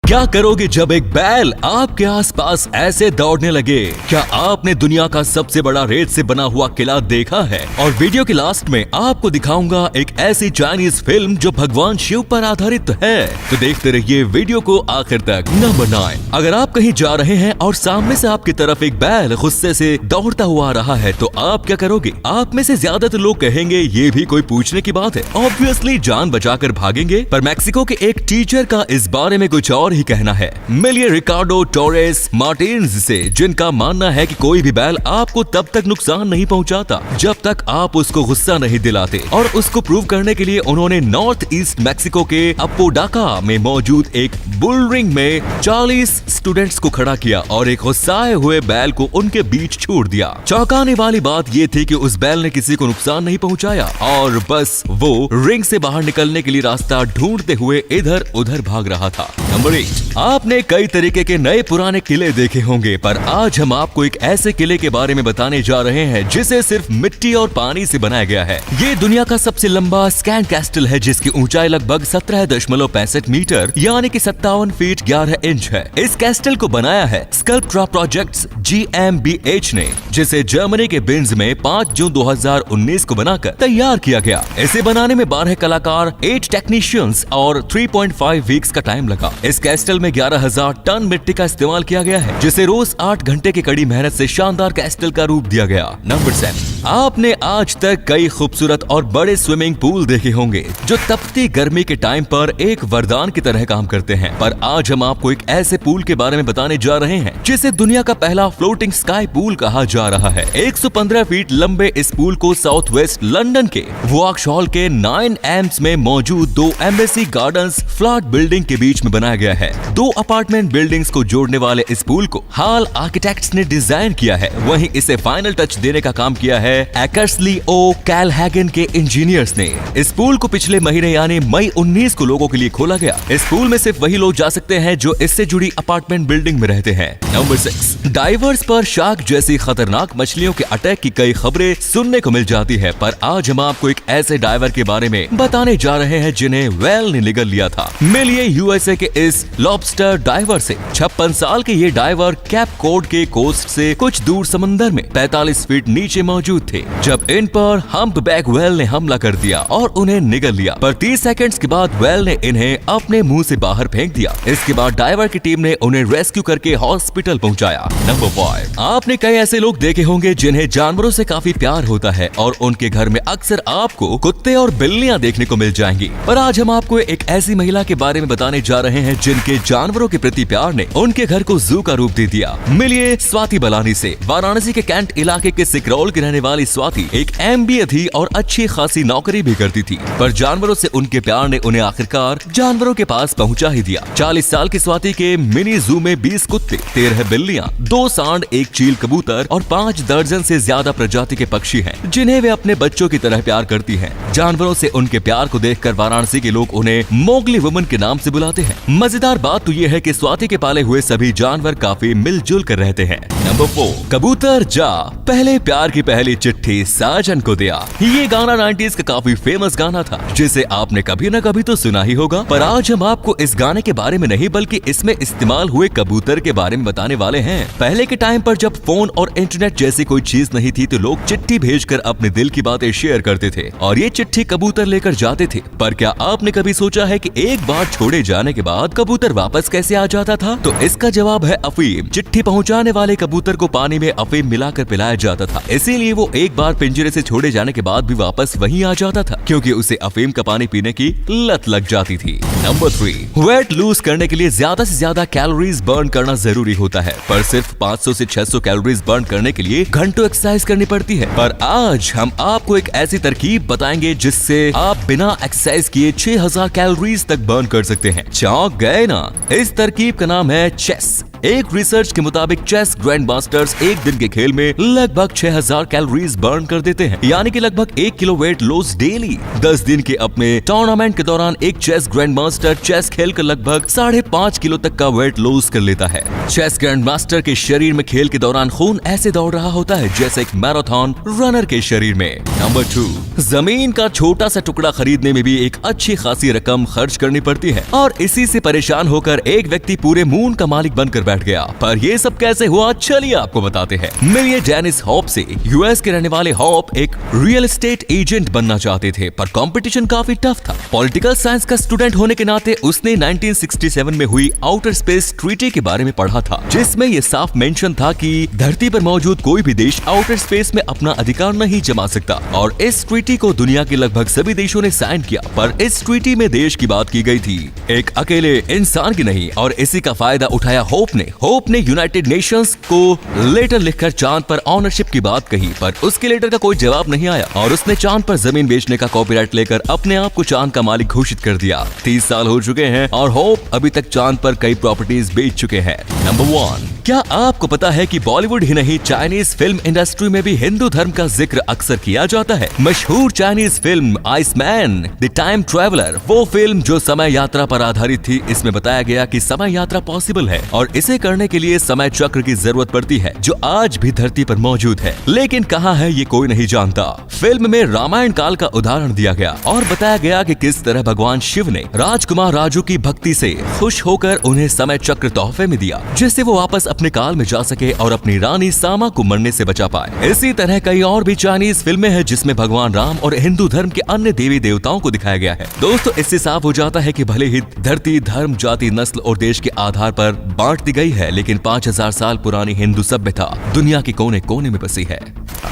क्या करोगे जब एक बैल आपके आसपास ऐसे दौड़ने लगे? क्या आपने दुनिया का सबसे बड़ा रेत से बना हुआ किला देखा है? और वीडियो के लास्ट में आपको दिखाऊंगा एक ऐसी चाइनीज फिल्म जो भगवान शिव पर आधारित है। तो देखते रहिए वीडियो को आखिर तक। नंबर 9, अगर आप कहीं जा रहे हैं और सामने से आपकी तरफ एक बैल गुस्से से दौड़ता हुआ आ रहा है तो आप क्या करोगे? आप में से ज्यादातर लोग कहेंगे ये भी कोई पूछने की बात है, ऑब्वियसली जान बचाकर भागेंगे। पर मैक्सिको के एक टीचर का इस बारे में कुछ और ही कहना है। मिलिए रिकार्डो टोरेस मार्टिन्स से, जिनका मानना है कि कोई भी बैल आपको तब तक नुकसान नहीं पहुंचाता जब तक आप उसको गुस्सा नहीं दिलाते। और उसको प्रूव करने के लिए उन्होंने नॉर्थ ईस्ट मैक्सिको के अपोडाका में मौजूद एक बुल रिंग में 40 स्टूडेंट्स को खड़ा किया और एक गुस्साए हुए बैल को उनके बीच छोड़ दिया। चौंकाने वाली बात ये थी कि उस बैल ने किसी को नुकसान नहीं पहुंचाया और बस वो रिंग से बाहर निकलने के लिए रास्ता ढूंढते हुए इधर उधर भाग रहा था। नंबर 8, आपने कई तरीके के नए पुराने किले देखे होंगे, पर आज हम आपको एक ऐसे किले के बारे में बताने जा रहे हैं जिसे सिर्फ मिट्टी और पानी से बनाया गया है। ये दुनिया का सबसे लंबा स्कैन कैस्टल है जिसकी ऊंचाई लगभग 17.65 मीटर यानी कि 57 फीट 11 इंच है। इस कैस्टल को बनाया है स्कल्पट्रा प्रोजेक्ट्स GmbH ने, जिसे जर्मनी के बिन्ज में 5 जून 2019 को बनाकर तैयार किया गया। इसे बनाने में 12 कलाकार, 8 टेक्नीशियंस और 3.5 वीक्स का टाइम लगा। इस कैस्टल में 11,000 टन मिट्टी का इस्तेमाल किया गया है, जिसे रोज 8 घंटे की कड़ी मेहनत से शानदार कैस्टल का रूप दिया गया। नंबर 7, आपने आज तक कई खूबसूरत और बड़े स्विमिंग पूल देखे होंगे जो तपती गर्मी के टाइम पर एक वरदान की तरह काम करते हैं, पर आज हम आपको एक ऐसे पूल के बारे में बताने जा रहे हैं जिसे दुनिया का पहला फ्लोटिंग स्काई पूल कहा जा रहा है। 115 फीट लंबे इस पूल को साउथ वेस्ट लंदन के वॉक्सहॉल के 9 एम्स में मौजूद 2 एम्बेसी गार्डन्स फ्लैट बिल्डिंग के बीच में बनाया गया है। 2 अपार्टमेंट बिल्डिंग्स को जोड़ने वाले इस पूल को हाल आर्किटेक्ट्स ने डिजाइन किया है, वहीं इसे फाइनल टच देने का काम किया है एक्सली ओ कैलहैगन के इंजीनियर्स ने। इस पूल को पिछले महीने यानी मई 19 को लोगों के लिए खोला गया। इस पूल में सिर्फ वही लोग जा सकते हैं जो इससे जुड़ी अपार्टमेंट बिल्डिंग में रहते हैं। नंबर 6, डाइवर्स पर शार्क जैसी खतरनाक मछलियों के अटैक की कई खबरें सुनने को मिल जाती है, पर आज हम आपको एक ऐसे डाइवर के बारे में बताने जा रहे हैं जिन्हें व्हेल ने निगल लिया था। मिलिए यूएसए के इस लॉबस्टर डाइवर से। 56 साल के ये डाइवर कैप कोड के कोस्ट से कुछ दूर समंदर में 45 फीट नीचे मौजूद थे जब इन पर हम्पबैक व्हेल ने हमला कर दिया और उन्हें निगल लिया। पर 30 सेकंड्स के बाद व्हेल ने इन्हें अपने मुंह से बाहर फेंक दिया। इसके बाद डाइवर की टीम ने उन्हें रेस्क्यू करके हॉस्पिटल पहुंचाया। नंबर 5, आपने कई ऐसे लोग देखे होंगे जिन्हें जानवरों से काफी प्यार होता है और उनके घर में अक्सर आपको कुत्ते और बिल्लियां देखने को मिल जाएंगी, पर आज हम आपको एक ऐसी महिला के बारे में बताने जा रहे हैं जिनके जानवरों के प्रति प्यार ने उनके घर को जू का रूप दे दिया। मिलिए स्वाति बलानी से। वाराणसी के कैंट इलाके के सिकरौल की रहने वाली स्वाति एक MBA थी और अच्छी खासी नौकरी भी करती थी, पर जानवरों से उनके प्यार ने उन्हें आखिरकार जानवरों के पास पहुंचा ही दिया। 40 साल की स्वाति के मिनी जू में 20 कुत्ते, 13 बिल्लियां, 2 सांड, 1 चील कबूतर और 5 दर्जन से ज्यादा प्रजाति के पक्षी हैं, जिन्हें वे अपने बच्चों की तरह प्यार करती हैं। जानवरों से उनके प्यार को देखकर वाराणसी के लोग उन्हें मोगली वुमन के नाम से बुलाते हैं। मजेदार बात तो ये है कि स्वाति के पाले हुए सभी जानवर काफी मिलजुल कर रहते हैं। नंबर 4, कबूतर जा पहले प्यार की पहली चिट्ठी साजन को दिया। ये गाना 90s का काफी फेमस गाना था जिसे आपने कभी न कभी तो सुना ही होगा, पर आज हम आपको इस गाने के बारे में नहीं बल्कि इसमें इस्तेमाल हुए कबूतर के बारे में बताने वाले हैं। पहले के टाइम पर जब फोन और इंटरनेट जैसी कोई चीज नहीं थी तो लोग चिट्ठी भेजकर अपने दिल की बातें शेयर करते थे और ये चिट्ठी कबूतर लेकर जाते थे। पर क्या आपने कभी सोचा है कि एक बार छोड़े जाने के बाद कबूतर वापस कैसे आ जाता था? तो इसका जवाब है अफीम। चिट्ठी पहुंचाने वाले कबूतर को पानी में अफीम मिलाकर पिलाया जाता था, इसीलिए वो एक बार पिंजरे से छोड़े जाने के बाद भी वापस वहीं आ जाता था क्योंकि उसे अफीम का पानी पीने की लत लग जाती थी। नंबर 3, वेट लूज करने के लिए ज्यादा से ज्यादा कैलोरीज बर्न करना जरूरी होता है, पर सिर्फ 500 से 600 कैलोरीज बर्न करने के लिए घंटों एक्सरसाइज करनी पड़ती है। पर आज हम आपको एक ऐसी तरकीब बताएंगे जिससे आप बिना एक्सरसाइज किए 6000 कैलोरीज तक बर्न कर सकते हैं। चौंक गए ना? इस तरकीब का नाम है चेस। एक रिसर्च के मुताबिक चेस ग्रैंड मास्टर्स एक दिन के खेल में लगभग 6000 कैलोरीज बर्न कर देते हैं, यानी कि लगभग 1 किलो वेट लॉस डेली। 10 दिन के अपने टूर्नामेंट के दौरान एक चेस ग्रैंड मास्टर चेस खेलकर लगभग 5.5 किलो तक का वेट लॉस कर लेता है। चेस ग्रैंड मास्टर के शरीर में खेल के दौरान खून ऐसे दौड़ रहा होता है जैसे एक मैराथन रनर के शरीर में। नंबर 2, जमीन का छोटा सा टुकड़ा खरीदने में भी एक अच्छी खासी रकम खर्च करनी पड़ती है और इसी से परेशान होकर एक व्यक्ति पूरे मून का मालिक बनकर बैठ गया। पर ये सब कैसे हुआ, चलिए आपको बताते हैं। मिलिए डेनिस हॉप से। यूएस के रहने वाले हॉप एक रियल एस्टेट एजेंट बनना चाहते थे, पर कंपटीशन काफी टफ था। पॉलिटिकल साइंस का स्टूडेंट होने के नाते उसने 1967 में हुई आउटर स्पेस ट्रीटी के बारे में पढ़ा था, जिसमें यह साफ मेंशन था कि धरती पर मौजूद कोई भी देश आउटर स्पेस में अपना अधिकार नहीं जमा सकता और इस ट्रीटी को दुनिया के लगभग सभी देशों ने साइन किया। पर इस ट्रीटी में देश की बात की गई थी, एक अकेले इंसान की नहीं, और इसी का फायदा उठाया होप ने यूनाइटेड नेशंस को लेटर लिखकर चांद पर ऑनरशिप की बात कही, पर उसके लेटर का कोई जवाब नहीं आया और उसने चांद पर जमीन बेचने का कॉपीराइट लेकर अपने आप को चांद का मालिक घोषित कर दिया। 30 साल हो चुके हैं और होप अभी तक चांद पर कई प्रॉपर्टीज बेच चुके हैं। नंबर 1, क्या आपको पता है कि बॉलीवुड ही नहीं चाइनीज फिल्म इंडस्ट्री में भी हिंदू धर्म का जिक्र अक्सर किया जाता है। मशहूर Chinese film Iceman the time traveller, वो फिल्म जो समय यात्रा पर आधारित थी, इसमें बताया गया कि समय यात्रा पॉसिबल है और इसे करने के लिए समय चक्र की जरूरत पड़ती है जो आज भी धरती पर मौजूद है, लेकिन कहाँ है ये कोई नहीं जानता। फिल्म में रामायण काल का उदाहरण दिया गया और बताया गया कि किस तरह भगवान शिव ने राजकुमार राजू की भक्ति से खुश होकर उन्हें समय चक्र तोहफे में दिया, जिससे वो वापस अपने काल में जा सके और अपनी रानी सामा को मरने से बचा पाए। इसी तरह कई और भी चाइनीज फिल्में हैं जिसमें भगवान राम और हिंदू धर्म के अन्य देवी देवताओं को दिखाया गया है। दोस्तों, इससे साफ हो जाता है कि भले ही धरती धर्म, जाति, नस्ल और देश के आधार पर बांट दी गई है, लेकिन 5000 साल पुरानी हिंदू सभ्यता दुनिया के कोने कोने में बसी है।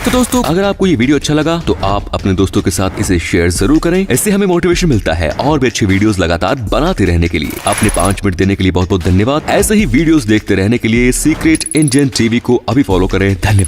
तो दोस्तों, अगर आपको ये वीडियो अच्छा लगा तो आप अपने दोस्तों के साथ इसे शेयर जरूर करें। इससे हमें मोटिवेशन मिलता है और भी अच्छी वीडियोस लगातार बनाते रहने के लिए। अपने 5 मिनट देने के लिए बहुत बहुत धन्यवाद। ऐसे ही वीडियोस देखते रहने के लिए सीक्रेट इंडियन टीवी को अभी फॉलो करें। धन्यवाद।